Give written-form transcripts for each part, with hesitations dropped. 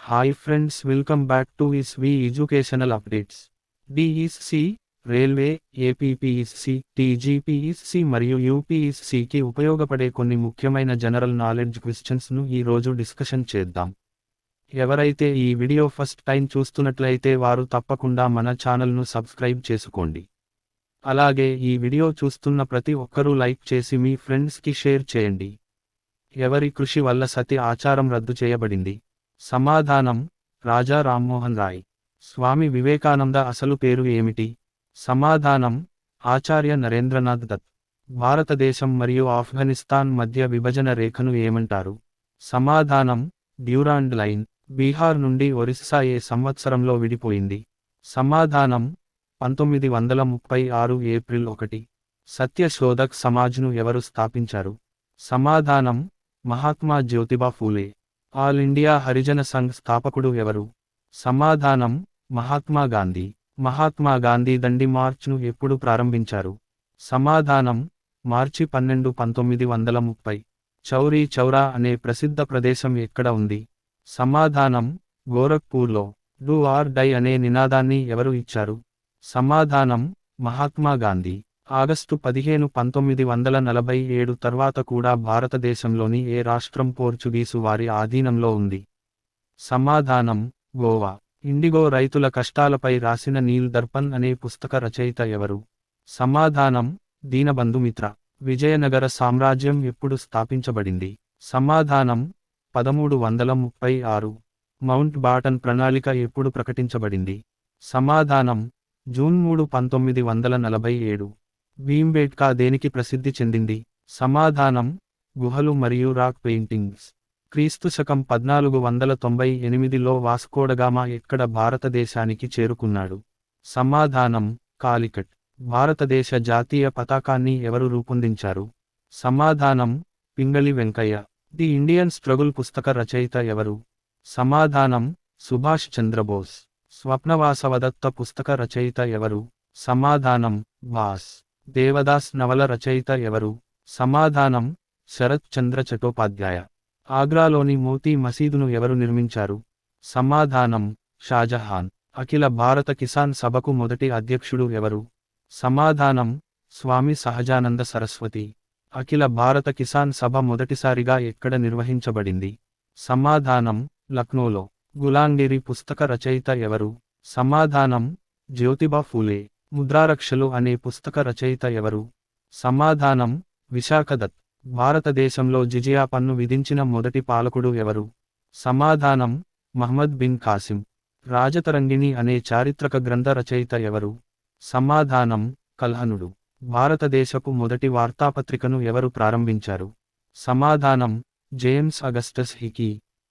Hi friends, welcome back to ఇస్వి educational updates. DESC, railway, APPSC, TGPSC మరియు యూపీఎస్సికి ఉపయోగపడే కొన్ని ముఖ్యమైన జనరల్ నాలెడ్జ్ క్వశ్చన్స్ను ఈ రోజు డిస్కషన్ చేద్దాం. ఎవరైతే ఈ వీడియో ఫస్ట్ టైం చూస్తున్నట్లయితే వారు తప్పకుండా మన ఛానల్ను సబ్స్క్రైబ్ చేసుకోండి. అలాగే ఈ వీడియో చూస్తున్న ప్రతి ఒక్కరూ లైక్ చేసి మీ ఫ్రెండ్స్కి షేర్ చేయండి. ఎవరి కృషి వల్ల సతి ఆచారం రద్దు చేయబడింది? సమాధానం: రాజా రామ్మోహన్ రాయ్. స్వామి వివేకానంద అసలు పేరు ఏమిటి? సమాధానం: ఆచార్య నరేంద్రనాథ్ దత్. భారతదేశం మరియు ఆఫ్ఘనిస్తాన్ మధ్య విభజన రేఖను ఏమంటారు? సమాధానం: డ్యూరాండ్ లైన్. బీహార్ నుండి ఒరిస్సా ఏ సంవత్సరంలో విడిపోయింది? సమాధానం: 1936 ఏప్రిల్ 1. సత్యశోధక్ సమాజ్ను ఎవరు స్థాపించారు? సమాధానం: మహాత్మా జ్యోతిబా ఫూలే. ఆల్ ఇండియా హరిజన సంఘ్ స్థాపకుడు ఎవరు? సమాధానం: మహాత్మా గాంధీ. మహాత్మా గాంధీ దండి మార్చ్ను ఎప్పుడు ప్రారంభించారు? సమాధానం: మార్చి 12, 1930. చౌరీ చౌరా అనే ప్రసిద్ధ ప్రదేశం ఎక్కడ ఉంది? సమాధానం: గోరఖ్పూర్లో. డూ ఆర్ డై అనే నినాదాన్ని ఎవరు ఇచ్చారు? సమాధానం: మహాత్మా గాంధీ. ఆగస్టు 15, 1947 తర్వాత కూడా భారతదేశంలోని ఏ రాష్ట్రం పోర్చుగీసు వారి ఆధీనంలో ఉంది? సమాధానం: గోవా. ఇండిగో రైతుల కష్టాలపై రాసిన నీల్ దర్పణ్ అనే పుస్తక రచయిత ఎవరు? సమాధానం: దీనబంధు మిత్ర. విజయనగర సామ్రాజ్యం ఎప్పుడు స్థాపించబడింది? సమాధానం: 1336. మౌంట్ బాటన్ ప్రణాళిక ఎప్పుడు ప్రకటించబడింది? సమాధానం: జూన్ 3, 1947. భీంబేట్కా దేనికి ప్రసిద్ధి చెందింది? సమాధానం: గుహలు మరియు రాక్ పెయింటింగ్స్. క్రీస్తు శకం 1498లో వాస్కోడగామా ఎక్కడ భారతదేశానికి చేరుకున్నాడు? సమాధానం: కాలికట్. భారతదేశ జాతీయ పతాకాన్ని ఎవరు రూపొందించారు? సమాధానం: Pingali Venkaiah. The Indian struggle పుస్తక రచయిత ఎవరు? సమాధానం: సుభాష్ చంద్రబోస్. స్వప్నవాసవదత్త పుస్తక రచయిత ఎవరు? సమాధానం: భాస్. దేవదాస్ నవల రచయిత ఎవరు? సమాధానం: శరత్ చంద్ర చటోపాధ్యాయ. ఆగ్రాలోని మోతీ మసీదును ఎవరు నిర్మించారు? సమాధానం: షాజహాన్. అఖిల భారత కిసాన్ సభకు మొదటి అధ్యక్షుడు ఎవరు? సమాధానం: స్వామి సహజానంద సరస్వతి. అఖిల భారత కిసాన్ సభ మొదటిసారిగా ఎక్కడ నిర్వహించబడింది? సమాధానం: లక్నోలో. గులాంగిరి పుస్తక రచయిత ఎవరు? సమాధానం: జ్యోతిబా ఫూలే. ముద్రారక్షలు అనే పుస్తక రచయిత ఎవరు? సమాధానం: విశాఖదత్. భారతదేశంలో జిజియా పన్ను విధించిన మొదటి పాలకుడు ఎవరు? సమాధానం: మహ్మద్ బిన్ కాసిం. రాజతరంగిణి అనే చారిత్రక గ్రంథ రచయిత ఎవరు? సమాధానం: కల్హనుడు. భారతదేశపు మొదటి వార్తాపత్రికను ఎవరు ప్రారంభించారు? సమాధానం: James Augustus hickey.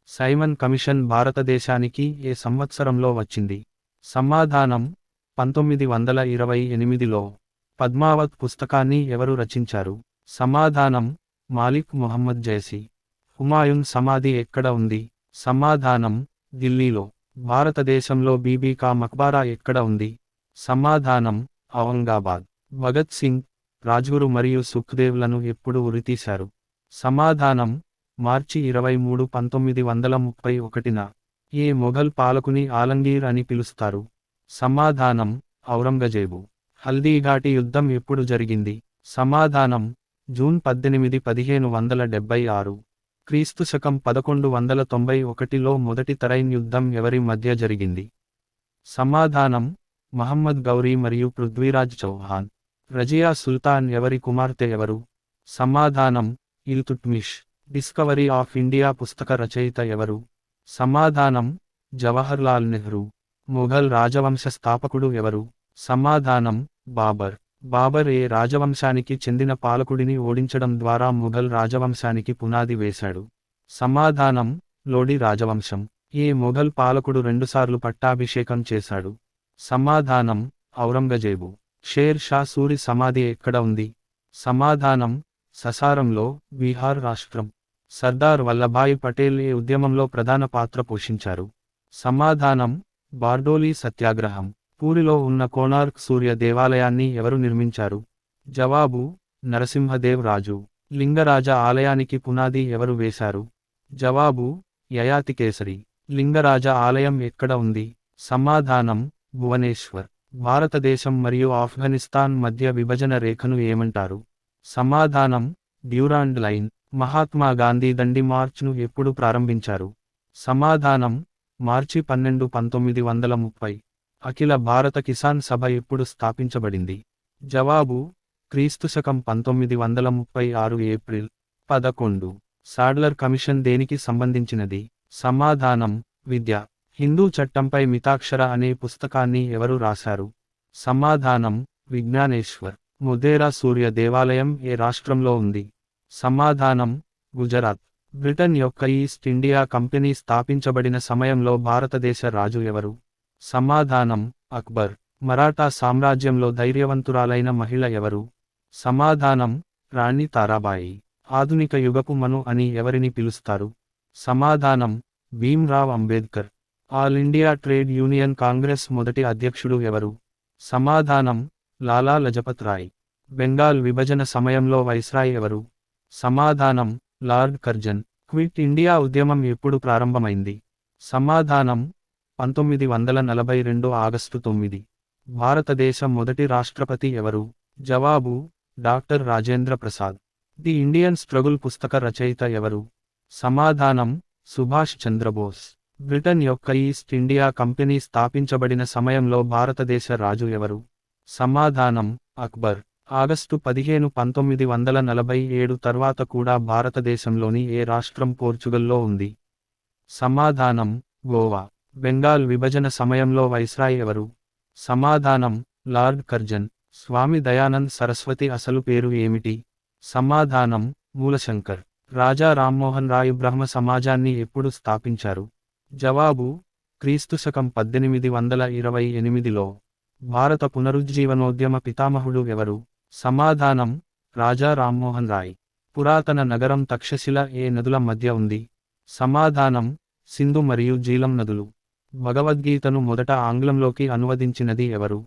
Simon commission భారతదేశానికి ఏ సంవత్సరంలో వచ్చింది? సమాధానం: 1928లో. పద్మావత్ పుస్తకాన్ని ఎవరు రచించారు? సమాధానం: మాలిక్ ముహమ్మద్ జైసీ. హుమాయున్ సమాధి ఎక్కడ ఉంది? సమాధానం: ఢిల్లీలో. భారతదేశంలో బీబీ కా మక్బారా ఎక్కడ ఉంది? సమాధానం: ఔరంగాబాద్. భగత్ సింగ్, రాజ్గురు మరియు సుఖ్దేవ్లను ఎప్పుడు ఉరితీశారు? సమాధానం: మార్చి 23, 1931న. ఏ మొఘల్ పాలకుని ఆలంగీర్ అని పిలుస్తారు? సమాధానం: ఔరంగజేబు. హల్దీఘాటి యుద్ధం ఎప్పుడు జరిగింది? సమాధానం: జూన్ 18, 1576. క్రీస్తు శకం 1191లో మొదటి తరైన్ యుద్ధం ఎవరి మధ్య జరిగింది? సమాధానం: మహమ్మద్ గౌరీ మరియు పృథ్వీరాజ్ చౌహాన్. రజియా సుల్తాన్ ఎవరి కుమార్తె ఎవరు? సమాధానం: ఇల్తుట్మిష్. డిస్కవరీ ఆఫ్ ఇండియా పుస్తక రచయిత ఎవరు? సమాధానం: జవహర్లాల్ నెహ్రూ. మొఘల్ రాజవంశ స్థాపకుడు ఎవరు? సమాధానం: బాబర్. బాబర్ ఏ రాజవంశానికి చెందిన పాలకుడిని ఓడించడం ద్వారా మొఘల్ రాజవంశానికి పునాది వేశాడు? సమాధానం: లోడి రాజవంశం. ఏ మొఘల్ పాలకుడు రెండుసార్లు పట్టాభిషేకం చేశాడు? సమాధానం: ఔరంగజేబు. షేర్ షా సూరి సమాధి ఎక్కడ ఉంది? సమాధానం: ససారంలో, బీహార్ రాష్ట్రం. సర్దార్ వల్లభాయ్ పటేల్ ఏ ఉద్యమంలో ప్రధాన పాత్ర పోషించారు? సమాధానం: బార్డోలీ సత్యాగ్రహం. పూరిలో ఉన్న కోనార్క్ సూర్య దేవాలయాన్ని ఎవరు నిర్మించారు? జవాబు: నరసింహదేవ్ రాజు. లింగరాజ ఆలయానికి పునాది ఎవరు వేశారు? జవాబు: యయాతి కేసరి. లింగరాజ ఆలయం ఎక్కడ ఉంది? సమాధానం భువనేశ్వర్. భారతదేశం మరియు ఆఫ్ఘనిస్తాన్ మధ్య విభజన రేఖను ఏమంటారు? సమాధానం డ్యూరాండ్ లైన్. మహాత్మా గాంధీ దండి మార్చ్ను ఎప్పుడు ప్రారంభించారు? సమాధానం మార్చి 12, 1930. అఖిల భారత కిసాన్ సభ ఎప్పుడు స్థాపించబడింది? జవాబు క్రీస్తుశకం 1936 ఏప్రిల్ 11. సాడ్లర్ కమిషన్ దేనికి సంబంధించినది? సమాధానం విద్య. హిందూ చట్టంపై మితాక్షర అనే పుస్తకాన్ని ఎవరు రాశారు? సమాధానం విజ్ఞానేశ్వర్. మొధేరా సూర్య దేవాలయం ఏ రాష్ట్రంలో ఉంది? సమాధానం గుజరాత్. బ్రిటన్ యొక్క ఈస్ట్ ఇండియా కంపెనీ స్థాపించబడిన సమయంలో భారతదేశ రాజు ఎవరు? సమాధానం అక్బర్. మరాఠా సామ్రాజ్యంలో ధైర్యవంతురాలైన మహిళ ఎవరు? సమాధానం రాణి తారాబాయి. ఆధునిక యుగపు మను అని ఎవరిని పిలుస్తారు? సమాధానం Bhimrao Ambedkar. All India trade union Congress మొదటి అధ్యక్షుడు ఎవరు? సమాధానం లాలా లజపత్ రాయ్. బెంగాల్ విభజన సమయంలో వైస్రాయ్ ఎవరు? సమాధానం లార్డ్ కర్జన్. క్విట్ ఇండియా ఉద్యమం ఎప్పుడు ప్రారంభమైంది? సమాధానం 1942 ఆగస్టు 9. భారతదేశ మొదటి రాష్ట్రపతి ఎవరు? జవాబు doctor Rajendra Prasad. The Indian struggle పుస్తక రచయిత ఎవరు? సమాధానం సుభాష్ చంద్రబోస్. బ్రిటన్ యొక్క ఈస్ట్ ఇండియా కంపెనీ స్థాపించబడిన సమయంలో భారతదేశ రాజు ఎవరు? సమాధానం అక్బర్. ఆగస్టు 15, 1947 తర్వాత కూడా భారతదేశంలోని ఏ రాష్ట్రం పోర్చుగల్లో ఉంది? సమాధానం గోవా. బెంగాల్ విభజన సమయంలో వైస్రాయ్ ఎవరు? సమాధానం లార్డ్ కర్జన్. స్వామి దయానంద్ సరస్వతి అసలు పేరు ఏమిటి? సమాధానం మూలశంకర్. రాజా రామ్మోహన్ రాయ్ బ్రహ్మ సమాజాన్ని ఎప్పుడు స్థాపించారు? జవాబు క్రీస్తుశకం 1828లో. భారత పునరుజ్జీవనోద్యమ పితామహుడు ఎవరు? సమాధానం రాజా రామ్మోహన్ రాయ్. పురాతన నగరం తక్షశిల ఏ నదుల మధ్య ఉంది? సమాధానం సింధు మరియు జీలం నదులు. భగవద్గీతను మొదట ఆంగ్లంలోకి అనువదించినది ఎవరు?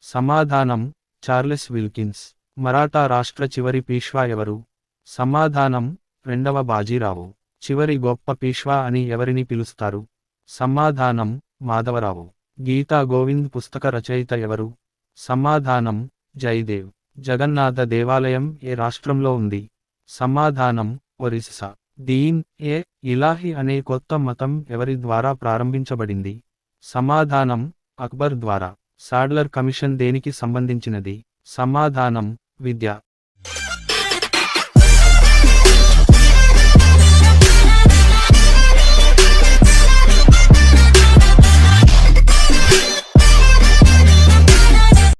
సమాధానం చార్లెస్ విల్కిన్స్. మరాఠా రాష్ట్ర చివరి పీష్వా ఎవరు? సమాధానం రెండవ బాజీరావు. చివరి గొప్ప పీష్వా అని ఎవరిని పిలుస్తారు? సమాధానం మాధవరావు. గీతా గోవింద్ పుస్తక రచయిత ఎవరు? సమాధానం జయదేవ్. జగన్నాథ దేవాలయం ఏ రాష్ట్రంలో ఉంది? సమాధానం ఒరిస్సా. దీన్ ఏ ఇలాహి అనే కొత్త మతం ఎవరి ద్వారా ప్రారంభించబడింది? సమాధానం అక్బర్ ద్వారా. సాడ్లర్ కమిషన్ దేనికి సంబంధించినది? సమాధానం విద్య.